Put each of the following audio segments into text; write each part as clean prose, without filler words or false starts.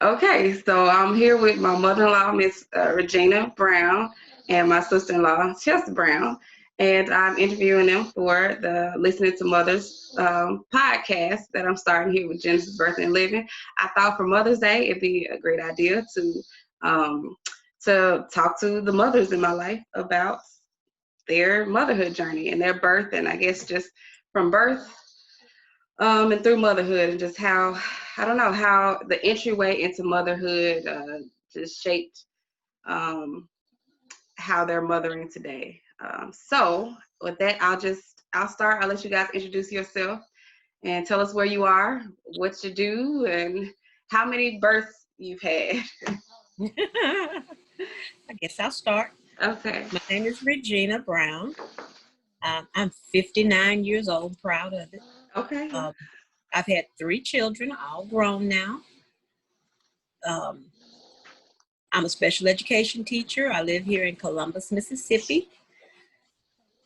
Okay, so I'm here with my mother-in-law, Miss Regina Brown, and my sister-in-law, Chelsea Brown, and I'm interviewing them for the Listening to Mothers podcast that I'm starting here with Genesis Birth and Living. I thought for Mother's Day it'd be a great idea um, to talk to the mothers in my life about their motherhood journey and their birth, and I guess just from birth and through motherhood, and just how I don't know how the entryway into motherhood just shaped um, how they're mothering today. So with that, I'll start. I'll let you guys introduce yourself and tell us where you are, what you do, and how many births you've had. I guess I'll start. Okay. My name is Regina Brown. I'm 59 years old, proud of it. Okay. I've had 3 children, all grown now. I'm a special education teacher. I live here in Columbus, Mississippi.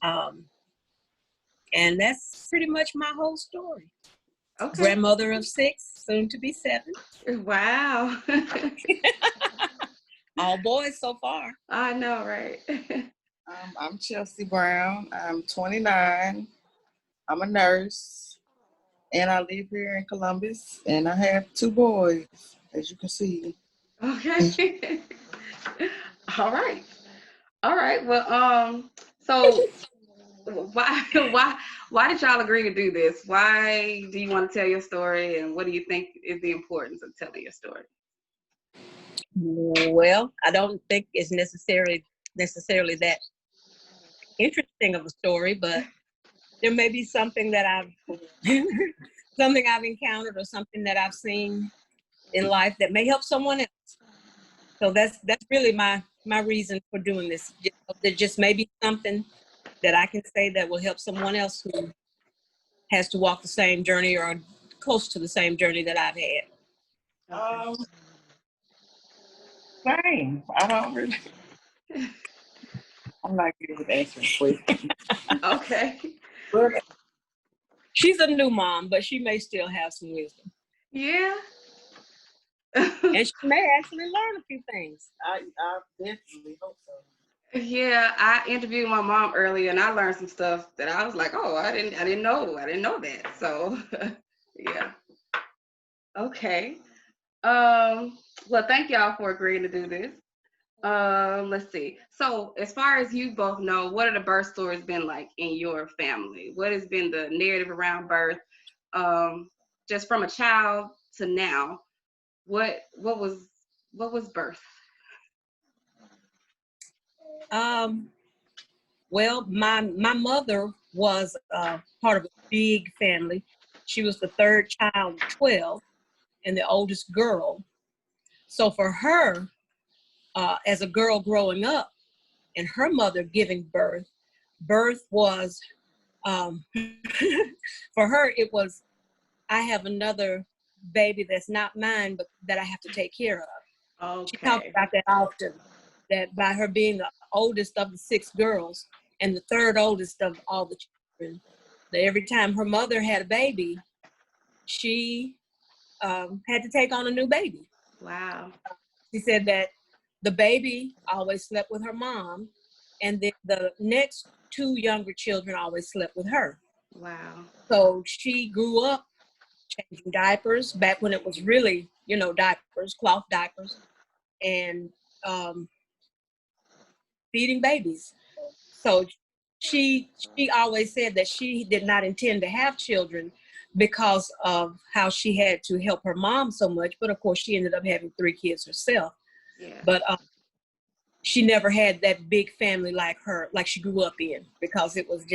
And that's pretty much my whole story. Okay. Grandmother of 6, soon to be 7. Wow. All boys so far. I know, right? I'm Chelsea Brown. I'm 29. I'm a nurse, and I live here in Columbus. And I have 2 boys, as you can see. Okay. All right. All right. Well, so why did y'all agree to do this? Why do you want to tell your story, and what do you think is the importance of telling your story? Well, I don't think it's necessarily that interesting of a story, but there may be something that I've encountered or something that I've seen in life that may help someone else. So that's really my reason for doing this. There just may be something that I can say that will help someone else who has to walk the same journey or close to the same journey that I've had. Same. I don't really. I'm not good with answering questions. Okay. But She's a new mom, but she may still have some wisdom. Yeah. And she may actually learn a few things. I definitely hope so. Yeah, I interviewed my mom earlier, and I learned some stuff that I was like, "Oh, I didn't know that." So, yeah. Okay. Well, thank y'all for agreeing to do this. Let's see. So, as far as you both know, what are the birth stories been like in your family? What has been the narrative around birth? Just from a child to now, what was birth? Well, my mother was part of a big family. She was the 3rd child of 12 and the oldest girl. So for her, as a girl growing up and her mother giving birth was, for her, it was, I have another baby that's not mine, but that I have to take care of. Okay. She talked about that often, that by her being the oldest of the 6 girls and the 3rd oldest of all the children, that every time her mother had a baby, she had to take on a new baby. Wow. She said that the baby always slept with her mom, and then the next 2 younger children always slept with her. Wow. So she grew up changing diapers back when it was really, diapers, cloth diapers, and feeding babies. So she always said that she did not intend to have children because of how she had to help her mom so much. But of course, she ended up having 3 kids herself. Yeah. But she never had that big family like she grew up in, because it was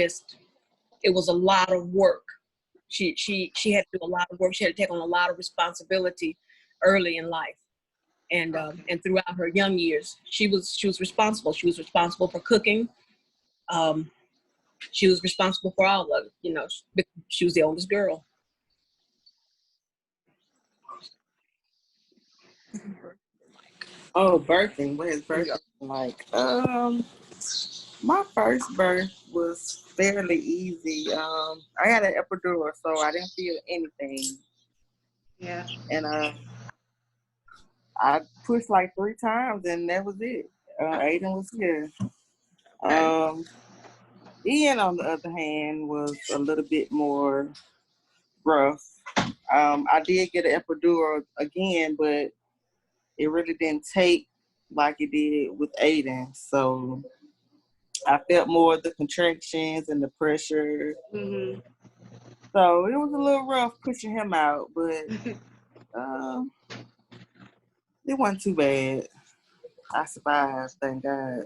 a lot of work. She had to do a lot of work. She had to take on a lot of responsibility early in life. And and throughout her young years, she was responsible. She was responsible for cooking. She was responsible for all of it. She was the oldest girl. Oh, birthing. What is birthing like? My first birth was fairly easy. I had an epidural, so I didn't feel anything. Yeah. And I pushed like 3 times and that was it. Aiden was here. Okay. Ian, on the other hand, was a little bit more rough. I did get an epidural again, but it really didn't take like it did with Aiden. So I felt more of the contractions and the pressure. Mm-hmm. So it was a little rough pushing him out, but it wasn't too bad. I survived, thank God.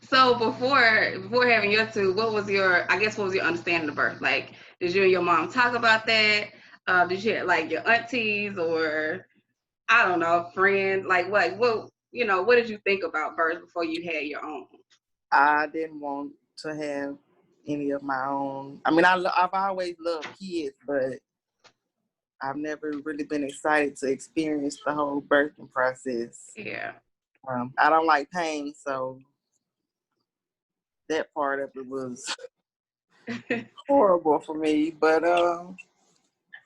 So before having your two, what was your understanding of birth? Like, did you and your mom talk about that? Did you have, like, your aunties or, I don't know, friends? Like, what what did you think about birth before you had your own? I didn't want to have any of my own. I mean, I've always loved kids, but I've never really been excited to experience the whole birthing process. Yeah. I don't like pain, so that part of it was horrible for me. But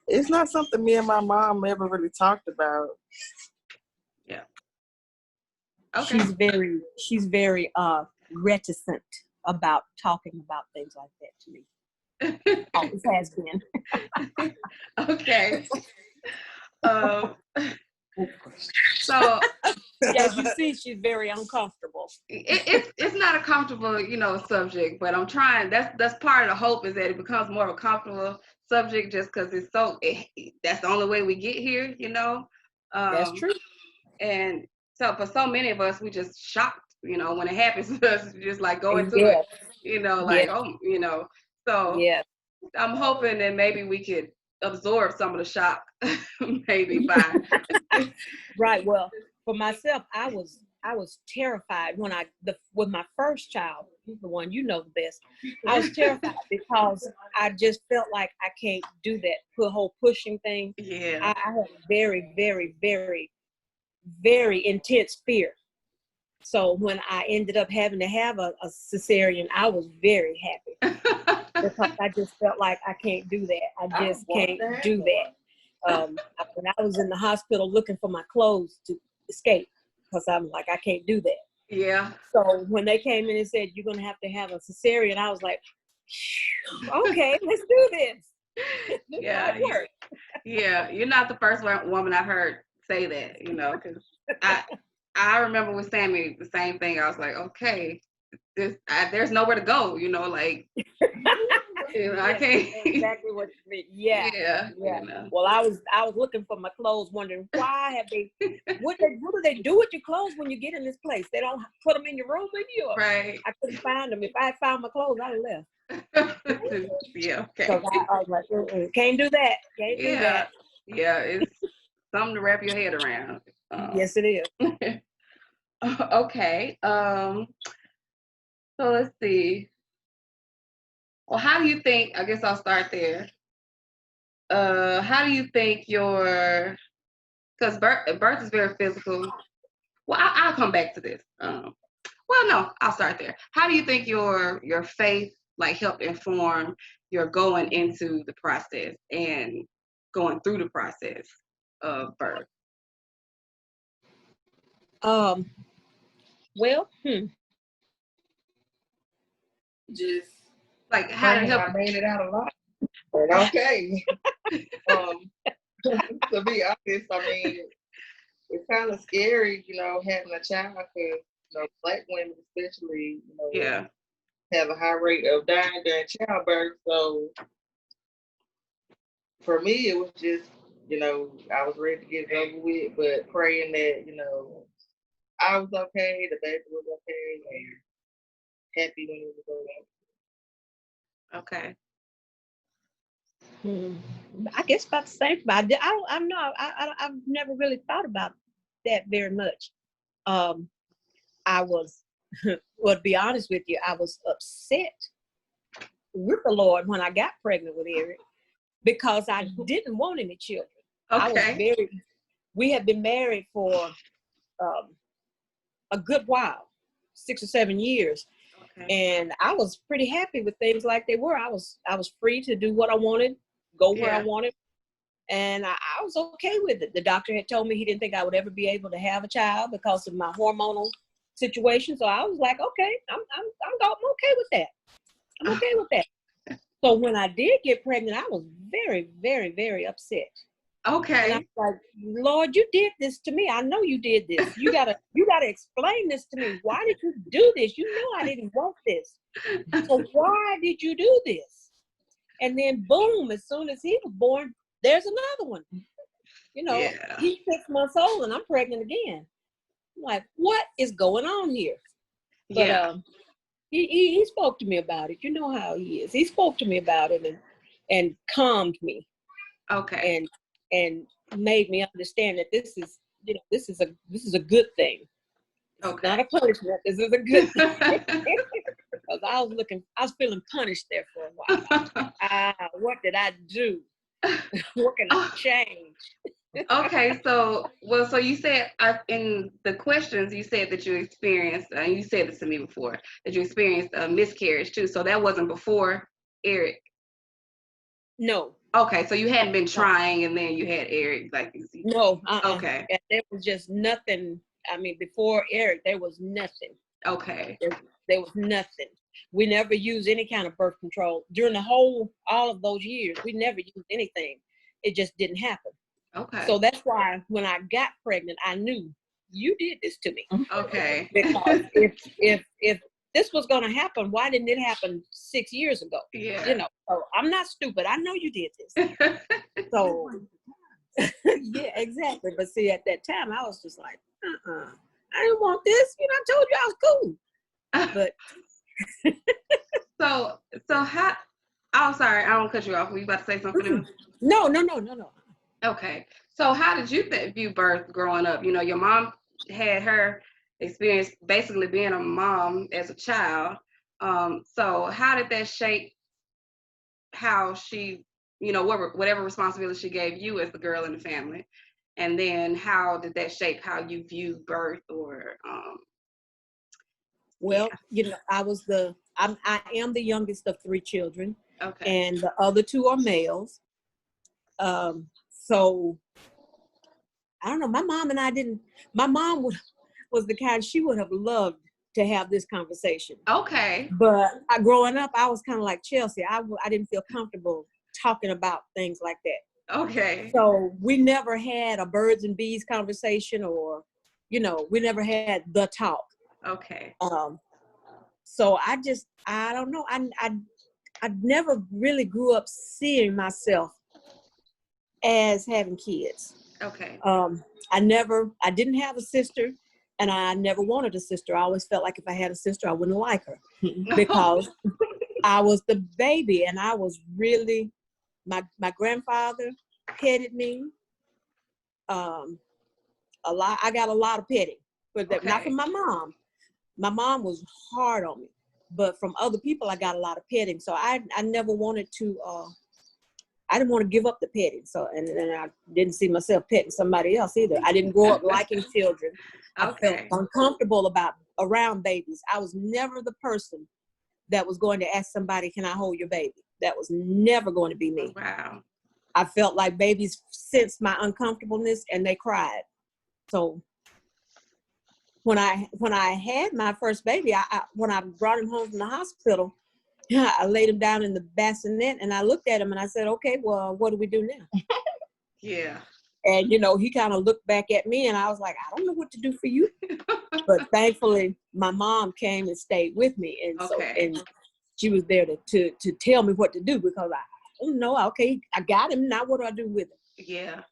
it's not something me and my mom ever really talked about. Yeah. Okay. She's very reticent about talking about things like that to me. Always has been. Okay. So as you see, she's very uncomfortable. It's not a comfortable, subject, but I'm trying. That's part of the hope, is that it becomes more of a comfortable subject, just because that's the only way we get here, That's true. And so for so many of us, we just shocked, when it happens to us, just like go into Yes. it, like, so yeah. I'm hoping that maybe we could absorb some of the shock, maybe by Right. Well, for myself, I was terrified with my first child, the one the best. I was terrified because I just felt like I can't do that whole pushing thing. Yeah. I had very, very, very, very intense fear. So when I ended up having to have a cesarean, I was very happy because I just felt like I can't do that. I just can't do that. When I was in the hospital looking for my clothes to escape, because I'm like, I can't do that. Yeah. So when they came in and said, you're going to have a cesarean, I was like, okay, let's do this. Yeah. Yeah. You're not the first woman I heard say that, because I remember with Sammy, the same thing. I was like, okay, there's nowhere to go, like, I can't. Exactly what you mean. Yeah. Well, I was looking for my clothes, wondering why have they? What do they do with your clothes when you get in this place? They don't put them in your room with you. Right. I couldn't find them. If I had found my clothes, I'd have left. Yeah. Okay. So I was like, can't do that. Can't do that. Yeah. It's something to wrap your head around. Yes, it is. Okay. So let's see. Well, how do you think? I guess I'll start there. How do you think because birth is very physical. Well, I'll come back to this. Well, no, I'll start there. How do you think your faith helped inform your going into the process and going through the process of birth? Well, Just How did it help? I made it out alive. But okay. To be honest, I mean, it's kind of scary, having a child, because Black women especially, Yeah. have a high rate of dying during childbirth. So for me, it was just, I was ready to get it over with, but praying that, I was okay, the baby was okay, and happy when it was over. Okay. I guess about the same. But I'm not. I've never really thought about that very much. I was, well, to be honest with you, I was upset with the Lord when I got pregnant with Eric because I didn't want any children. Okay. We had been married for a good while, 6 or 7 years. Okay. And I was pretty happy with things like they were. I was free to do what I wanted, go where I wanted. And I was okay with it. The doctor had told me he didn't think I would ever be able to have a child because of my hormonal situation. So I was like, okay, I'm okay with that. I'm okay with that. So when I did get pregnant, I was very, very, very upset. Okay. And I was like, Lord, you did this to me. I know you did this. You gotta explain this to me. Why did you do this? You know I didn't want this. So why did you do this? And then boom, as soon as he was born, there's another one. You know, Yeah. he's 6 months old and I'm pregnant again. I'm like, what is going on here? But Yeah. he spoke to me about it. You know how he is. He spoke to me about it and calmed me. Okay. And made me understand that this is, you know, this is a good thing. It's Okay. not a punishment. This is a good thing. Because I was feeling punished there for a while. What did I do? What can I change? Okay, so you said in the questions you said that you experienced, and you said this to me before, that you experienced a miscarriage too. So that wasn't before Eric. No. Okay, so you hadn't been trying, and then you had Eric, like you see. No. Okay. There was just nothing. I mean, before Eric, there was nothing. Okay. There was nothing. We never used any kind of birth control during all of those years. We never used anything. It just didn't happen. Okay. So that's why when I got pregnant, I knew you did this to me. Okay. Because if this was going to happen, why didn't it happen 6 years ago? Yeah. You know, so I'm not stupid. I know you did this. So yeah, exactly. But see, at that time, I was just like, I didn't want this. You know, I told you I was cool. But so how? Oh, sorry, I don't cut you off. Were you about to say something else? No. Okay. So how did you view birth growing up? You know, your mom had her experience basically being a mom as a child. So how did that shape how she, you know, whatever responsibility she gave you as the girl in the family? And then how did that shape how you view birth or well, you know, I am the youngest of 3 children. Okay. And the other 2 are males. So I don't know. My mom was the kind, she would have loved to have this conversation. Okay. But growing up, I was kind of like Chelsea. I didn't feel comfortable talking about things like that. Okay. So we never had a birds and bees conversation, or, you know, we never had the talk. Okay. So I don't know. I never really grew up seeing myself as having kids. Okay. I didn't have a sister, and I never wanted a sister. I always felt like if I had a sister, I wouldn't like her because I was the baby, and I was really, my grandfather petted me a lot. I got a lot of petting, but not from my mom. My mom was hard on me, but from other people, I got a lot of petting. So I never wanted to, I didn't want to give up the petting. So, and I didn't see myself petting somebody else either. I didn't grow up liking children. Okay. I felt uncomfortable around babies. I was never the person that was going to ask somebody, can I hold your baby? That was never going to be me. Wow. I felt like babies sensed my uncomfortableness and they cried. So when I had my first baby, when I brought him home from the hospital, I laid him down in the bassinet and I looked at him and I said, okay, well, what do we do now? Yeah. And, you know, he kind of looked back at me and I was like, I don't know what to do for you. But thankfully, my mom came and stayed with me. And so, and she was there to tell me what to do because I don't know. Okay, I got him. Now what do I do with him? Yeah.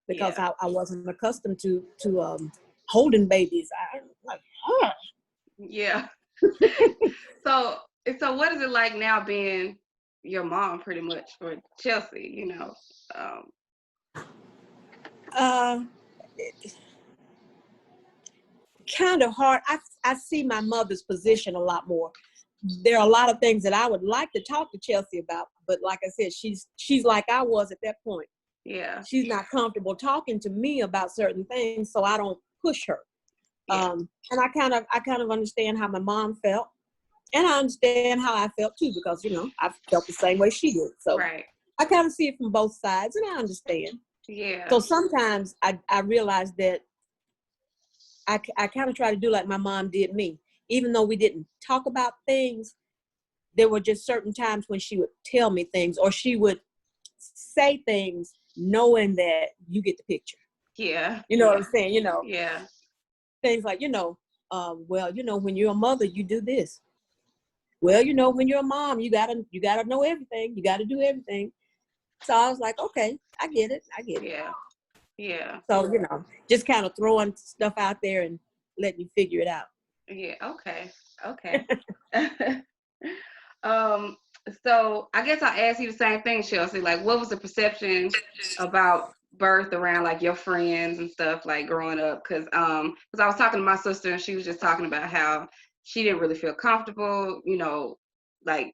Because I wasn't accustomed to holding babies. I like, huh. Yeah. So what is it like now being your mom pretty much for Chelsea, you know? Kind of hard. I see my mother's position a lot more. There are a lot of things that I would like to talk to Chelsea about, but like I said, she's like I was at that point. Yeah. She's not comfortable talking to me about certain things, so I don't push her. Yeah. And I kind of understand how my mom felt, and I understand how I felt too, because you know I felt the same way she did. So right. I kind of see it from both sides, and I understand. Yeah. So sometimes I realize that I kind of try to do like my mom did me. Even though we didn't talk about things, there were just certain times when she would tell me things, or she would say things knowing that you get the picture. Yeah. You know what I'm saying? You know, Yeah. things like, well, when you're a mother, you do this. Well, when you're a mom, you gotta know everything. You gotta do everything. So I was like, okay, I get it. Yeah. Yeah. So, just kind of throwing stuff out there and letting you figure it out. Yeah. Okay. Okay. So I guess I'll ask you the same thing, Chelsea. Like, what was the perception about birth around like your friends and stuff, like growing up? Because I was talking to my sister and she was just talking about how she didn't really feel comfortable, like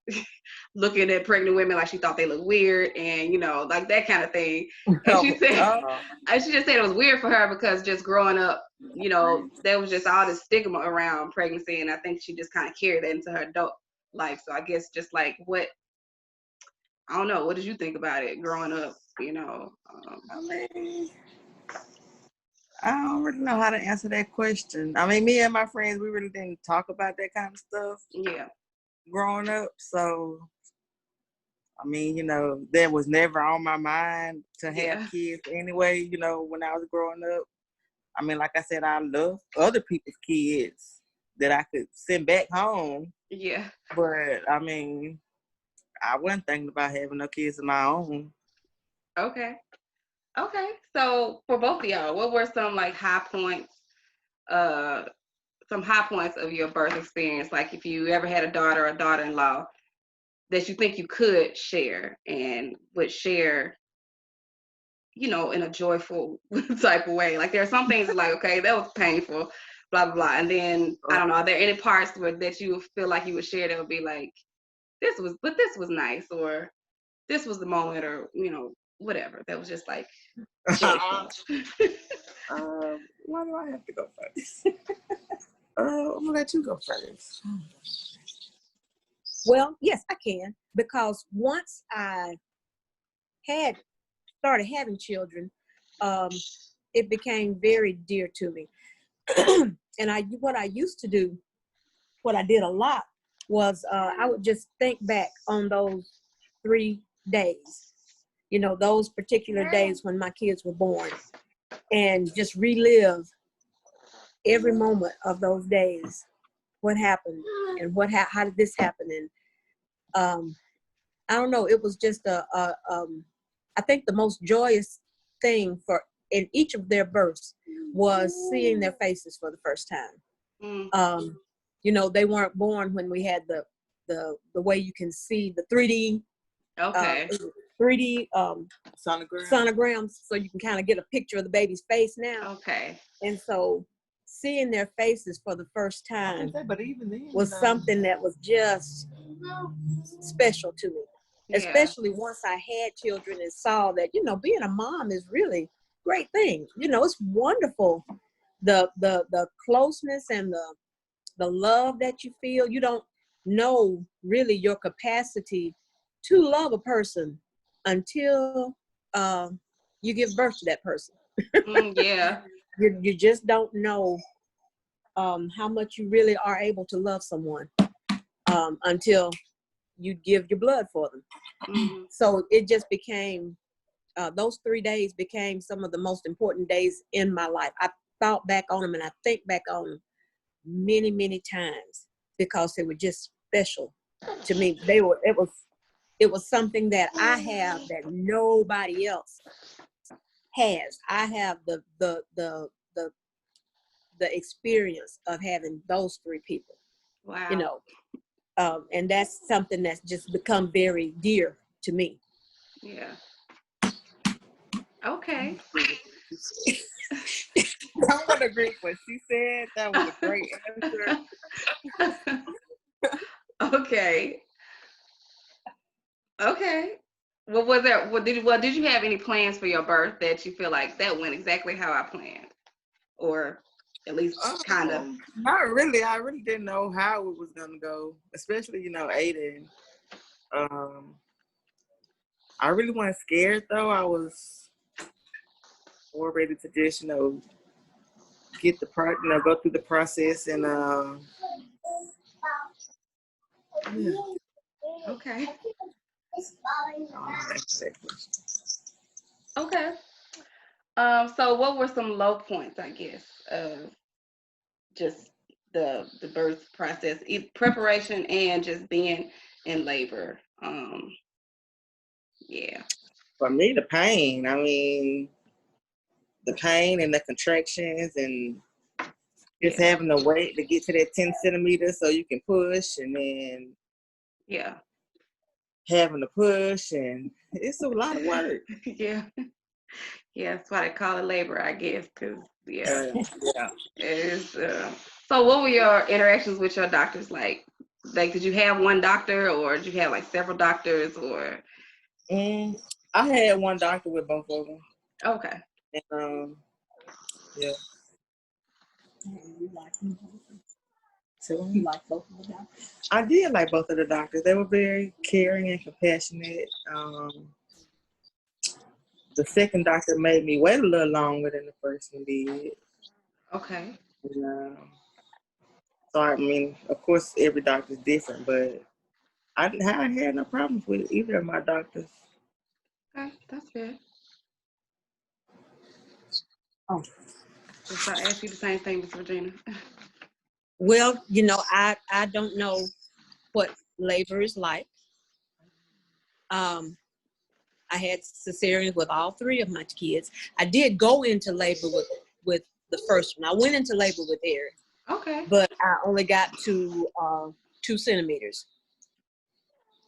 looking at pregnant women, like she thought they looked weird, and like that kind of thing. And she said, and she just said it was weird for her because just growing up, there was just all this stigma around pregnancy, and I think she just kind of carried that into her adult life. So I guess just like I don't know, what did you think about it growing up? I mean, I don't really know how to answer that question. I mean, me and my friends, we really didn't talk about that kind of stuff. Yeah. Growing up, so I mean, that was never on my mind to have kids anyway. When I was growing up, I mean, like I said, I love other people's kids that I could send back home. Yeah. But I mean, I wasn't thinking about having no kids of my own. Okay. So for both of y'all, what were some like high points, of your birth experience? Like if you ever had a daughter or daughter-in-law that you think you could share and would share, in a joyful type of way. Like there are some things that like, okay, that was painful, blah, blah, blah. And then, I don't know, are there any parts that you feel like you would share that would be like, this was nice, or this was the moment, or, whatever. That was just like joyful. Why do I have to go first? I'm gonna let you go first. Well, yes, I can, because once I started having children, it became very dear to me. And what I used to do, what I did a lot, was I would just think back on those 3 days, those particular days when my kids were born, and just relive every moment of those days. What happened, and how did this happen? And I don't know, it was just I think the most joyous thing in each of their births was seeing their faces for the first time. They weren't born when we had the way you can see the 3D. Okay. 3D sonograms, so you can kind of get a picture of the baby's face now. Okay. And so seeing their faces for the first time but even then, was something that was just special to me. Yeah. Especially once I had children and saw that, being a mom is really a great thing. It's wonderful. The closeness and the love that you feel. You don't know really your capacity to love a person until you give birth to that person. Yeah. You just don't know how much you really are able to love someone until you give your blood for them. Mm-hmm. So it just became, those 3 days became some of the most important days in my life. I thought back on them, and I think back on them many, many times, because they were just special to me. It was something that I have that nobody else has. I have the experience of having those 3 people. Wow. And that's something that's just become very dear to me. Yeah. Okay. I want to agree with what she said. That was a great answer. Okay. Well, did you have any plans for your birth that you feel like that went exactly how I planned, or at least kind of? Not really. I really didn't know how it was gonna go, especially Aiden. I really wasn't scared though. I was more ready to just, get go through the process and yeah. Okay. Okay. So what were some low points, I guess, of just the birth process, preparation and just being in labor? Yeah. For me, the pain. I mean, the pain and the contractions and just having to wait to get to that 10 centimeters so you can push, and then having to push, and it's a lot of work. Yeah. Yeah, that's why they call it labor, I guess, because Yeah. It's, so what were your interactions with your doctors like? Like, did you have one doctor or did you have like several doctors or? I had one doctor with both of them. Okay. And, yeah. So you like both of the doctors? I did like both of the doctors. They were very caring and compassionate. The second doctor made me wait a little longer than the first one did. Okay. And, so I mean, of course, every doctor's different, but I had no problems with either of my doctors. Okay, that's good. Oh. So I asked you the same thing, Ms. Regina. Well, I don't know what labor is like. I had cesareans with all three of my kids. I did go into labor with the first one. I went into labor with Eric. Okay. But I only got to 2 centimeters.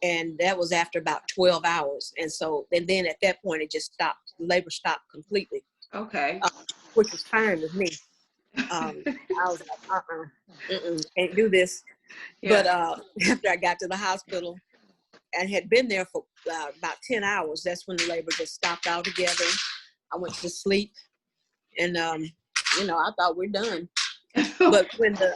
And that was after about 12 hours. And then at that point, it just stopped. Labor stopped completely. Okay. Which was fine with me. I was like, can't do this. Yeah. But after I got to the hospital and had been there for about 10 hours, that's when the labor just stopped altogether. I went to sleep and, I thought we're done. But when the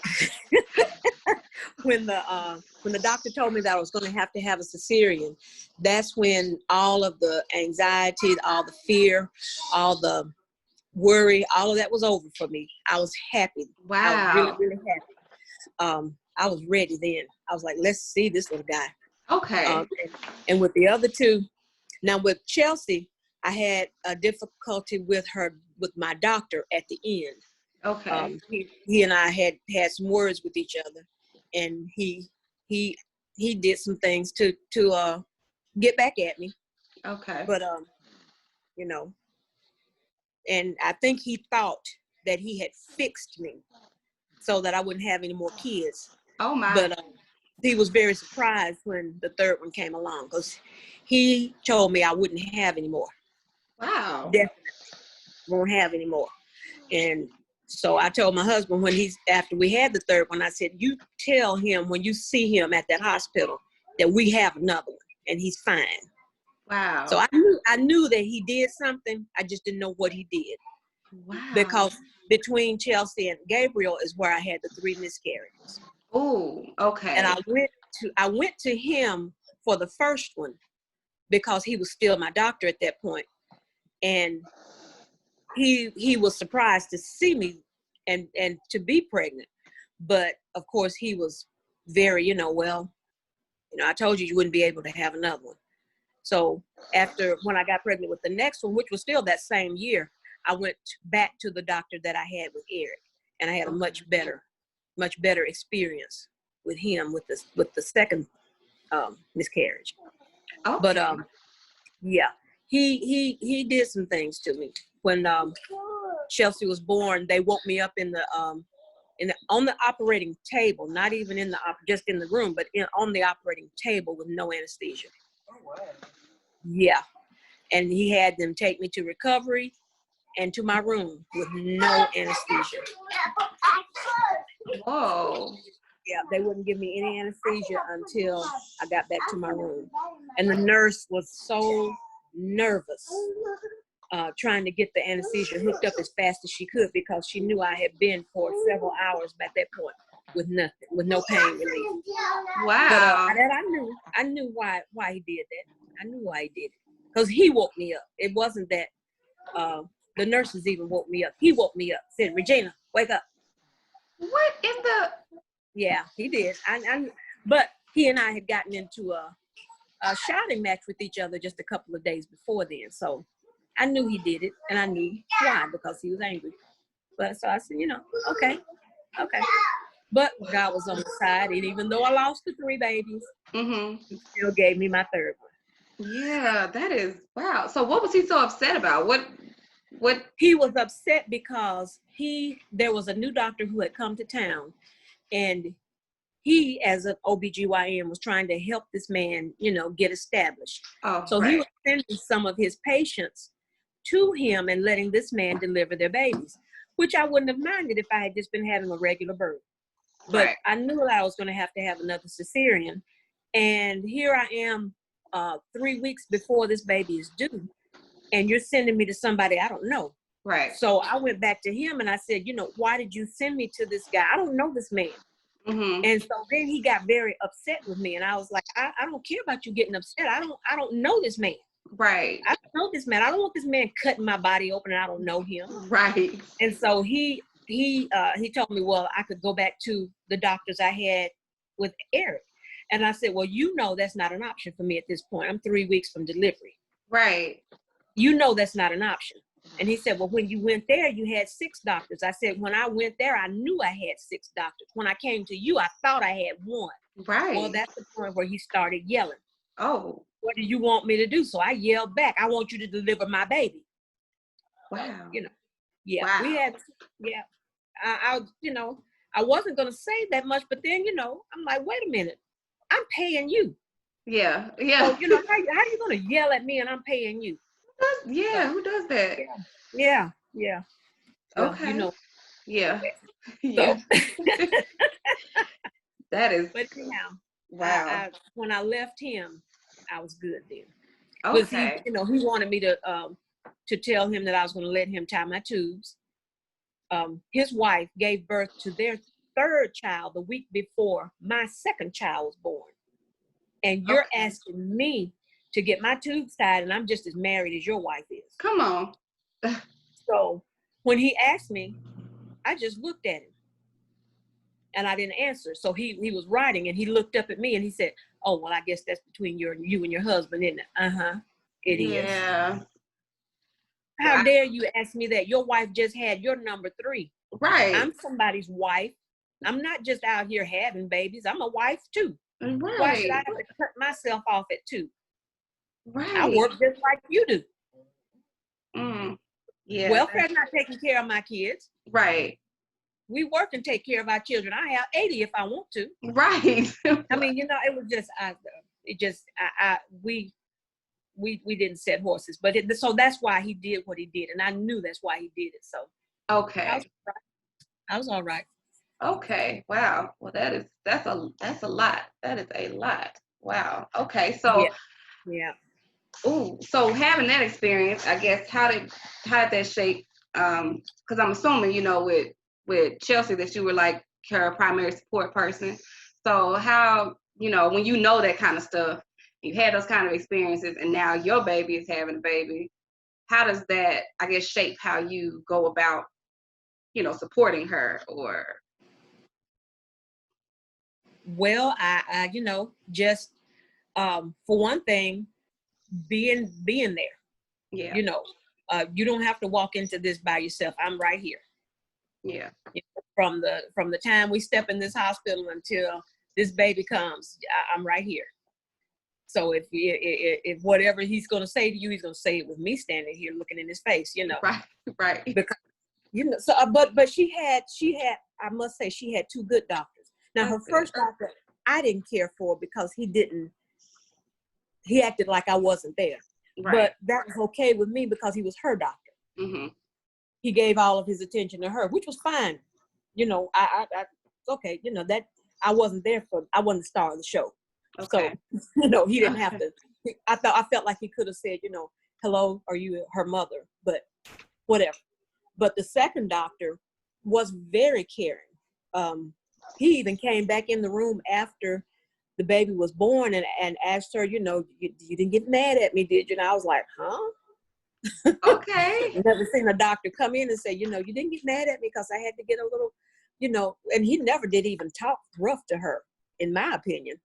doctor told me that I was going to have a cesarean, that's when all of the anxiety, all the fear, all the worry, all of that was over for me. I was happy. Wow. I was really, really happy. I was ready then. I was like, let's see this little guy. Okay. And with the other two, now with Chelsea, I had a difficulty with my doctor at the end. Okay. He and I had some words with each other, and he did some things to get back at me. Okay. But and I think he thought that he had fixed me so that I wouldn't have any more kids. Oh my. But he was very surprised when the third one came along, because he told me I wouldn't have any more. Wow. Definitely won't have any more. And so I told my husband after we had the third one, I said, you tell him when you see him at that hospital that we have another one and he's fine. Wow. So I knew that he did something. I just didn't know what he did. Wow. Because between Chelsea and Gabriel is where I had the 3 miscarriages. Oh, okay. And I went to him for the first one because he was still my doctor at that point. And he was surprised to see me and to be pregnant. But of course he was very, I told you wouldn't be able to have another one. So when I got pregnant with the next one, which was still that same year, I went back to the doctor that I had with Eric, and I had a much better experience with him with the second miscarriage. Okay. But yeah, he did some things to me. When Chelsea was born, they woke me up on the operating table, not even just in the room, but on the operating table with no anesthesia. Oh, wow. Yeah. And he had them take me to recovery and to my room with no anesthesia. Whoa. Yeah, they wouldn't give me any anesthesia until I got back to my room. And the nurse was so nervous trying to get the anesthesia hooked up as fast as she could, because she knew I had been for several hours at that point with nothing, with no pain relief. Wow. But I knew why he did that. I knew why he did it. because he woke me up. It wasn't that the nurses even woke me up. He woke me up, said, Regina, wake up. What in the? Yeah, he did. But he and I had gotten into a shouting match with each other just a couple of days before then. So I knew he did it, and I knew why, because he was angry. But so I said, okay. But God was on the side, and even though I lost the 3 babies, he still gave me my 3rd one. Yeah, that is, wow. So what was he so upset about? What? He was upset because there was a new doctor who had come to town, and he, as an OBGYN, was trying to help this man, get established. Oh, so right. He was sending some of his patients to him and letting this man deliver their babies, which I wouldn't have minded if I had just been having a regular birth. But Right. I knew that I was going to have another cesarean. And here I am 3 weeks before this baby is due. And you're sending me to somebody I don't know. Right. So I went back to him and I said, why did you send me to this guy? I don't know this man. And so then he got very upset with me. And I was like, I don't care about you getting upset. I don't know this man. Right. I don't know this man. I don't want this man cutting my body open and I don't know him. Right. And so he told me, well, I could go back to the doctors I had with Eric. And I said, well, that's not an option for me at this point. I'm 3 weeks from delivery. Right. That's not an option. And he said, well, when you went there, you had 6 doctors. I said, when I went there, I knew I had 6 doctors. When I came to you, I thought I had 1. Right. Well, that's the point where he started yelling. Oh. What do you want me to do? So I yelled back, I want you to deliver my baby. Wow. Yeah, wow. we had, yeah. I wasn't going to say that much, but then, I'm like, wait a minute, I'm paying you. Yeah. So, how are you going to yell at me and I'm paying you? Who does that? Yeah. Okay. Well, Yeah. So. That is. But anyhow, wow. When I left him, I was good then. Okay. Because he wanted me to tell him that I was going to let him tie my tubes. His wife gave birth to their 3rd child the week before my 2nd child was born. And you're asking me to get my tubes tied, and I'm just as married as your wife is. Come on. So when he asked me, I just looked at him. And I didn't answer. So he was writing and he looked up at me and he said, oh, well, I guess that's between you and your husband, isn't it? It is. Yeah. How dare you ask me that? Your wife just had your number 3. Right. I'm somebody's wife. I'm not just out here having babies. I'm a wife too. Right. Why should I have to cut myself off at 2? Right. I work just like you do. Yeah. Welfare's not taking care of my kids. Right. We work and take care of our children. I have 80 if I want to. Right. I mean, it was just, we didn't set horses, but so that's why he did what he did. And I knew that's why he did it. So. Okay. I was all right. Okay. Wow. Well, that's a lot. That is a lot. Wow. Okay. So. Yeah. Ooh. So having that experience, I guess, how did that shape? Because I'm assuming, with Chelsea that you were like her primary support person. So how, when that kind of stuff, you had those kind of experiences, and now your baby is having a baby, how does that, I guess, shape how you go about, supporting her? Or well, I just for one thing, being there. Yeah. You don't have to walk into this by yourself. I'm right here. Yeah. From the time we step in this hospital until this baby comes, I'm right here. So if whatever he's going to say to you, he's going to say it with me standing here looking in his face, Right. Because, so, but she had, I must say, she had 2 good doctors. Now, her first doctor, I didn't care for because he acted like I wasn't there. Right. But that was okay with me because he was her doctor. Mm-hmm. He gave all of his attention to her, which was fine. I okay, that I wasn't there I wasn't the star of the show. Okay. So, he didn't have to. I felt like he could have said, hello, are you her mother? But whatever. But the second doctor was very caring. He even came back in the room after the baby was born and asked her, you didn't get mad at me, did you? And I was like, huh? Okay. Never seen a doctor come in and say, you didn't get mad at me because I had to get a little, and he never did even talk rough to her, in my opinion.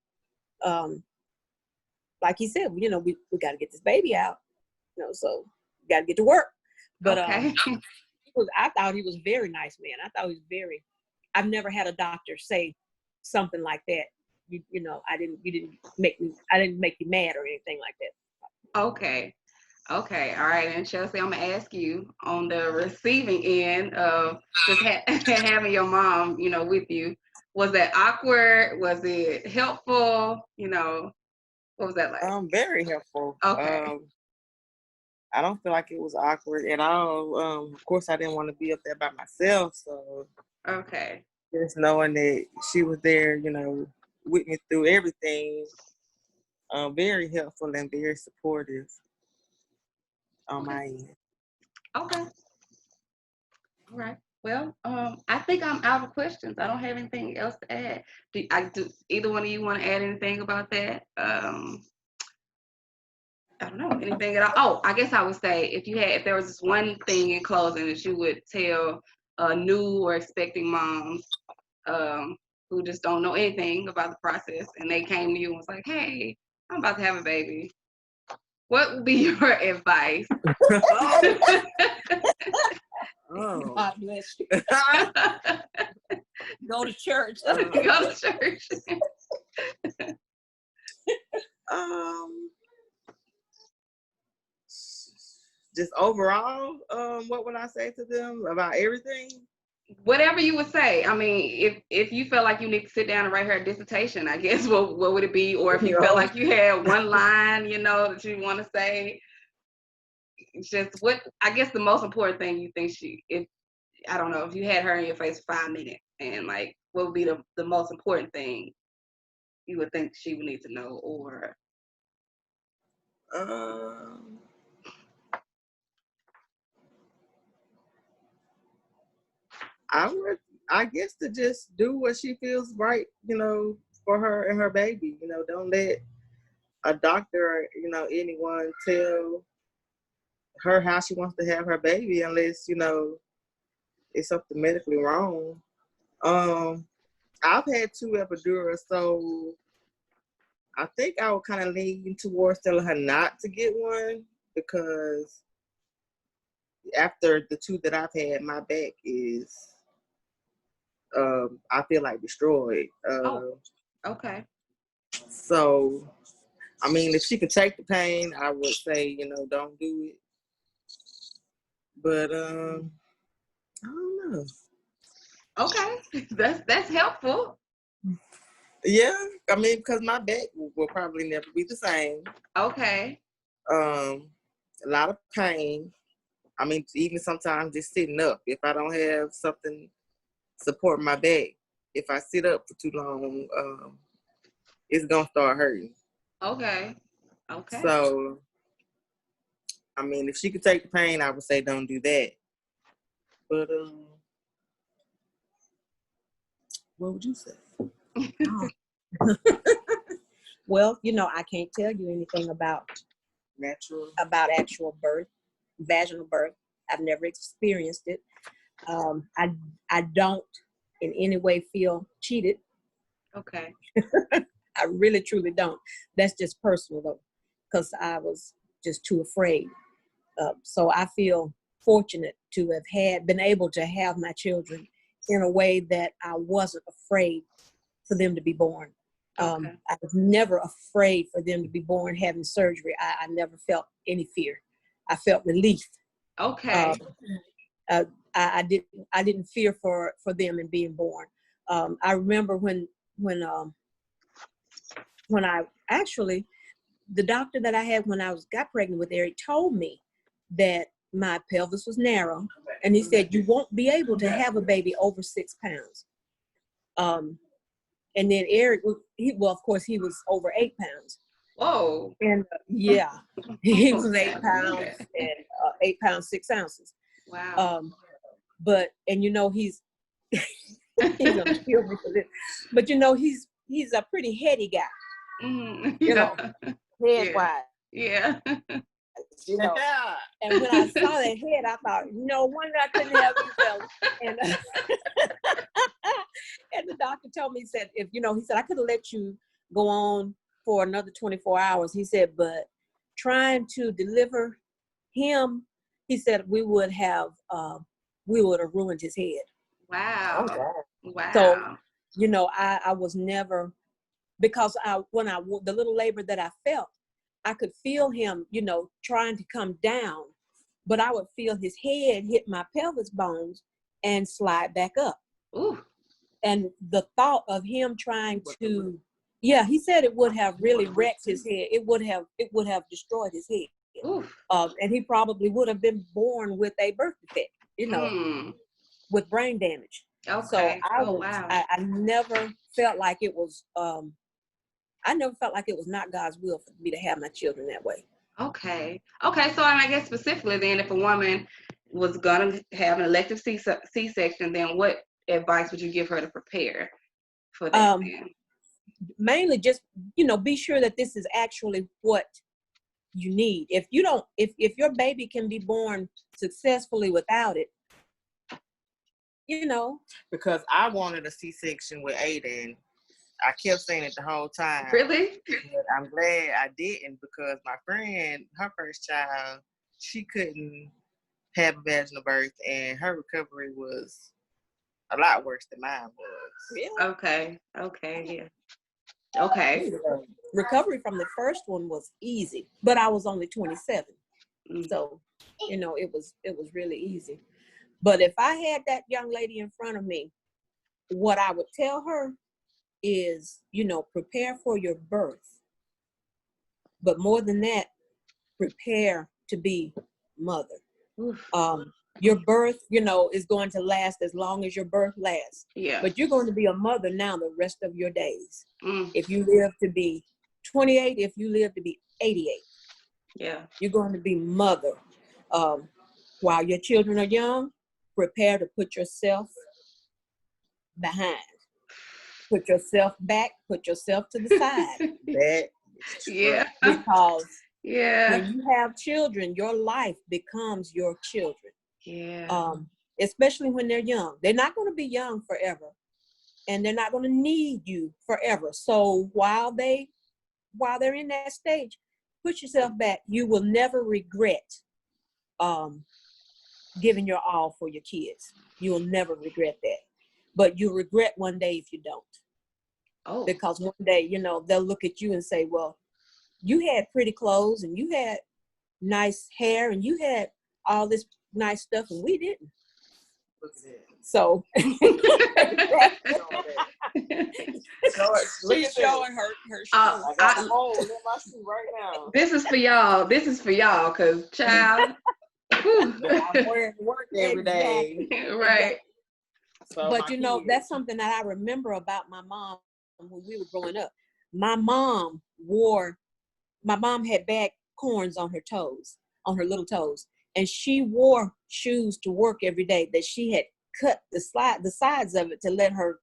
Like he said, we got to get this baby out, so we got to get to work. But okay. I thought he was a very nice man. I thought he was I've never had a doctor say something like that. I didn't make you mad or anything like that. Okay. Okay. All right. And Chelsea, I'm going to ask you, on the receiving end of just having your mom, with you, was that awkward? Was it helpful? What was that like? Very helpful. Okay. I don't feel like it was awkward at all. Of course, I didn't want to be up there by myself, so Okay. just knowing that she was there, with me through everything, very helpful and very supportive on my end. Okay. All right. Well, I think I'm out of questions. I don't have anything else to add. Do either one of you want to add anything about that? I don't know, anything at all. Oh, I guess I would say if there was just one thing in closing that you would tell new or expecting moms who just don't know anything about the process, and they came to you and was like, hey, I'm about to have a baby, what would be your advice? Oh. God bless you. Go to church. Go to church. Just overall, what would I say to them about everything? Whatever you would say. I mean, if you felt like you need to sit down and write her a dissertation, I guess what would it be? Or if you felt like you had one line, that you want to say, just what I guess the most important thing you think I don't know, if you had her in your face for 5 minutes, and like, what would be the most important thing you would think she would need to know? Or I guess to just do what she feels right, for her and her baby. Don't let a doctor or, anyone tell her how she wants to have her baby unless, it's something medically wrong. I've had 2 epidurals, so I think I would kind of lean towards telling her not to get one, because after the 2 that I've had, my back is, I feel like destroyed. okay. So, I mean, if she could take the pain, I would say, don't do it. But, I don't know. Okay, that's helpful. Yeah, I mean, because my back will probably never be the same. Okay. A lot of pain. I mean, even sometimes just sitting up. If I don't have something supporting my back, if I sit up for too long, it's gonna start hurting. Okay. So, I mean, if she could take the pain, I would say don't do that. But what would you say? Well, I can't tell you anything about actual birth, vaginal birth. I've never experienced it. I don't in any way feel cheated. Okay. I really, truly don't. That's just personal, though, because I was just too afraid. So I feel fortunate to have been able to have my children in a way that I wasn't afraid for them to be born. Okay. I was never afraid for them to be born having surgery. I never felt any fear. I felt relief. Okay. I didn't fear for them in being born. I remember when I actually, the doctor that I had when I got pregnant with Eric told me that my pelvis was narrow, and he said you won't be able to have a baby over 6 pounds. And then Eric, of course, he was over 8 pounds. Whoa. And yeah, he was 8 pounds and 8 pounds 6 ounces. Wow. But he's he's gonna kill me for this. But he's a pretty heady guy. Mm-hmm. you know, head Yeah. wise, Yeah. you know. Yeah. And when I saw that head, I thought, no wonder I couldn't have you fellas. And and the doctor told me, he said, if he said I could have let you go on for another 24 hours. He said, but trying to deliver him, he said we would have ruined his head. Wow. Oh, Wow. So, I was never, because the little labor that I felt, I could feel him, trying to come down, but I would feel his head hit my pelvis bones and slide back up. Ooh. And the thought of him trying to, he said it would have really wrecked his head. It would have destroyed his head. Oof. And he probably would have been born with a birth defect, Mm. with brain damage. Okay. So Wow. I never felt like it was, not God's will for me to have my children that way. Okay. Okay. So, and I guess specifically then, if a woman was gonna have an elective C-section, then what advice would you give her to prepare for that? Then? Mainly just, be sure that this is actually what you need. If you don't, if your baby can be born successfully without it, Because I wanted a C-section with Aiden. I kept saying it the whole time. Really? But I'm glad I didn't, because my friend, her first child, she couldn't have a vaginal birth, and her recovery was a lot worse than mine was. Really? Okay. Okay. Yeah. Okay. Recovery from the first one was easy, but I was only 27. Mm. So, it was really easy. But if I had that young lady in front of me, what I would tell her is, prepare for your birth. But more than that, prepare to be mother. Oof. Your birth, is going to last as long as your birth lasts. Yeah. But you're going to be a mother now the rest of your days. Mm. If you live to be 28, if you live to be 88, Yeah. you're going to be mother. While your children are young, prepare to put yourself behind. Put yourself back, put yourself to the side. That is Yeah. true. Because Yeah. when you have children, your life becomes your children. Yeah. Especially when they're young. They're not going to be young forever, and they're not going to need you forever. So while they're in that stage, put yourself back. You will never regret giving your all for your kids. You will never regret that. But you'll regret one day if you don't. Oh. Because one day, they'll look at you and say, well, you had pretty clothes and you had nice hair and you had all this nice stuff and we didn't. Look at that. So She's showing her shoe. I got a hole in my shoe right now. This is for y'all. This is for y'all, cause child. I'm wearing work Every day. Right. So but my kids- that's something that I remember about my mom when we were growing up. My mom had bad corns on her toes, on her little toes, and she wore shoes to work every day that she had cut the sides of it to let her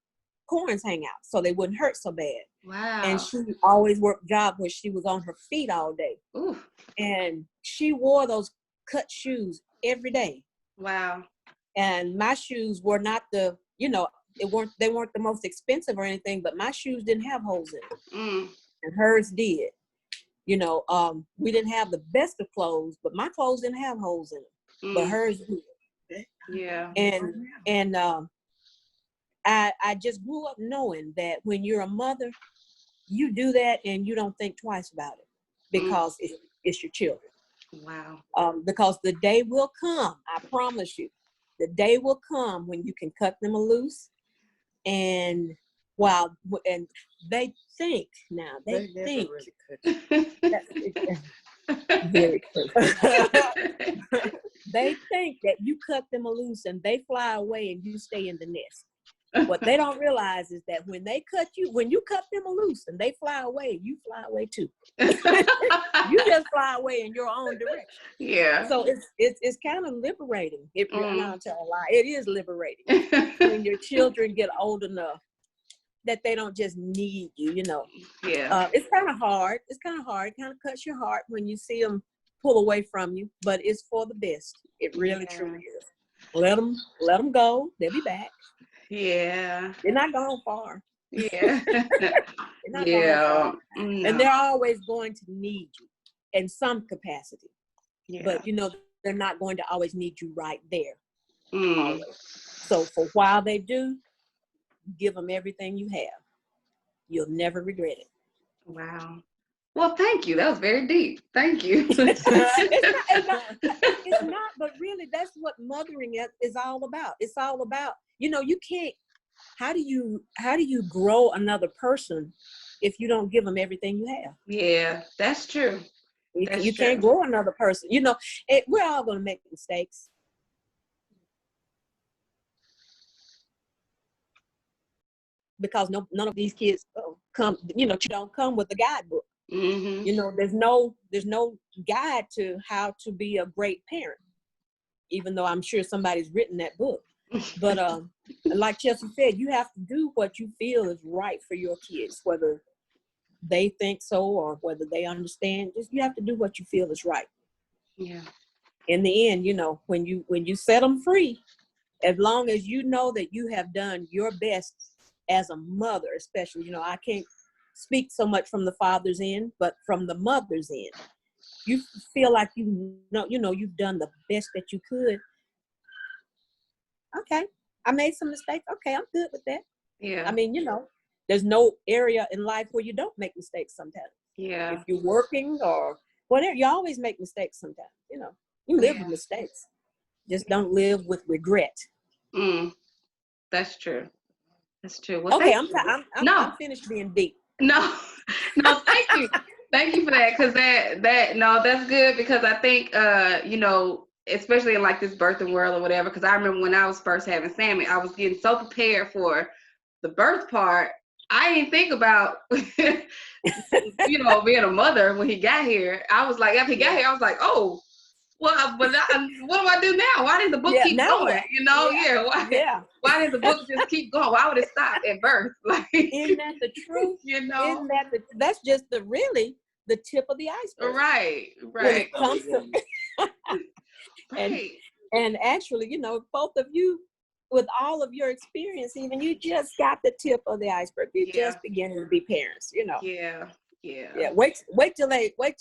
corns hang out so they wouldn't hurt so bad. Wow. And she always worked jobs where she was on her feet all day. Ooh. And she wore those cut shoes every day. Wow. And my shoes were not they weren't the most expensive or anything, but my shoes didn't have holes in them. Mm. And hers did. We didn't have the best of clothes, but my clothes didn't have holes in them. Mm. But hers did. Yeah. And I just grew up knowing that when you're a mother, you do that and you don't think twice about it because it's your children. Wow. Because the day will come, I promise you, the day will come when you can cut them loose. And they think now, they think very true. They think that you cut them loose and they fly away and you stay in the nest. What they don't realize is that when you cut them loose and they fly away, you fly away too. You just fly away in your own direction. Yeah. So it's kind of liberating. I'm not telling a lie. It is liberating when your children get old enough that they don't just need you, you know. Yeah. It's kind of hard. It kind of cuts your heart when you see them pull away from you, but it's for the best. It really, truly is. Let them go. They'll be back. Yeah. They're not gone far. Yeah. They're not gone far. No. And they're always going to need you in some capacity. Yeah. But, you know, they're not going to always need you right there. Mm. So for while they do, give them everything you have. You'll never regret it. Wow. Well, thank you. That was very deep. Thank you. It's not, but really that's what mothering is all about. It's all about, you know, you can't, how do you grow another person if you don't give them everything you have? Yeah, that's true. You can't grow another person. You know, we're all going to make mistakes. Because none of these kids come, you know, don't come with a guidebook. Mm-hmm. You know, there's no guide to how to be a great parent, even though I'm sure somebody's written that book. But like Chelsea said, you have to do what you feel is right for your kids, whether they think so or whether they understand. Just you have to do what you feel is right. Yeah. In the end, you know, when you set them free, as long as you know that you have done your best as a mother, especially, you know, I can't speak so much from the father's end, but from the mother's end, you feel like you know you've done the best that you could. Okay, I made some mistakes. Okay, I'm good with that. Yeah. I mean, you know, there's no area in life where you don't make mistakes sometimes. Yeah. If you're working or whatever, you always make mistakes sometimes. You know, you live with mistakes. Just don't live with regret. That's true. That's true. Well, okay, no. I'm finished being deep. No, thank you. Thank you for that. Cause that's good because I think, you know, especially in like this birthing world or whatever, cause I remember when I was first having Sammy, I was getting so prepared for the birth part. I didn't think about, you know, being a mother when he got here. I was like, after he got here, I was like, oh, well, but what do I do now? Why didn't the book keep going? What? You know, why didn't the book just keep going? Why would it stop at birth? Like, isn't that the truth? You know, isn't that's just the tip of the iceberg. Right. When it comes to right. and actually, you know, both of you, with all of your experience, even you just got the tip of the iceberg. You're just beginning to be parents, you know. Yeah. Wait till they fight.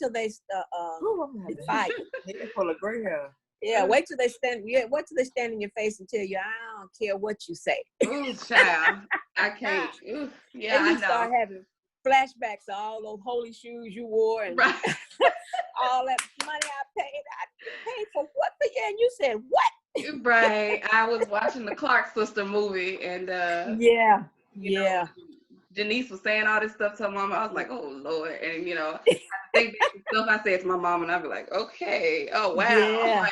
They're full of gray hair. Yeah, wait till they stand in your face and tell you, I don't care what you say. Ooh, child. I can't. Ooh, yeah, and you I know. start having flashbacks of all those holy shoes you wore and all that money I paid for what for you? And you said, what? Right. I was watching the Clark sister movie and you know, Denise was saying all this stuff to her mama. I was like, oh Lord. And you know, I think back to stuff I said to my mom and I'd be like, okay, oh wow. Yeah. Like,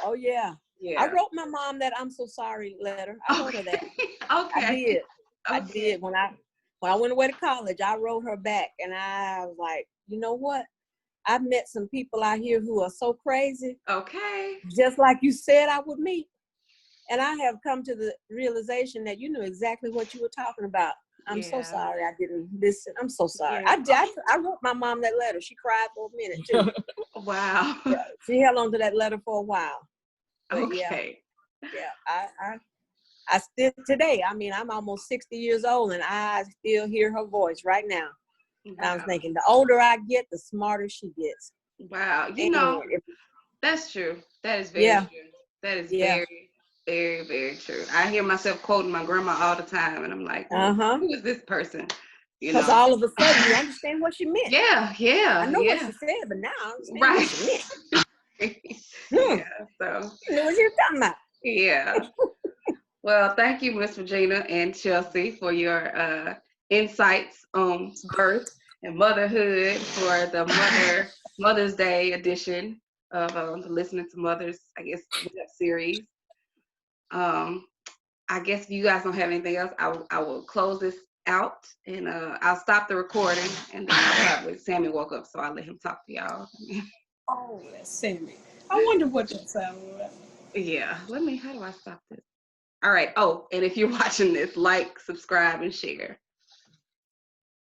oh yeah. I wrote my mom that I'm so sorry letter. I wrote her that. Okay. I did. When I went away to college, I wrote her back and I was like, you know what? I've met some people out here who are so crazy. Okay. Just like you said I would meet. And I have come to the realization that you knew exactly what you were talking about. I'm so sorry I didn't listen. I'm so sorry. Yeah. I wrote my mom that letter. She cried for a minute too. Wow. Yeah, she held on to that letter for a while. But okay. I still today, I mean, I'm almost 60 years old and I still hear her voice right now. Wow. And I was thinking, the older I get, the smarter she gets. Wow. You know, that's true. That is very true. That is very, very, very true. I hear myself quoting my grandma all the time, and I'm like, who is this person? Because all of a sudden you understand what she meant. Yeah. I know what she said, but now I understand what she meant. So you knew what you were talking about. Yeah. Well, thank you, Miss Regina and Chelsea, for your insights on birth and motherhood for the Mother's Day edition of the Listening to Mothers, I guess, series. I guess if you guys don't have anything else, I will close this out and I'll stop the recording and then Sammy woke up, so I'll let him talk to y'all. Oh, that's Sammy. I wonder what that sound was. Yeah. How do I stop this? All right. Oh, and if you're watching this, like, subscribe, and share.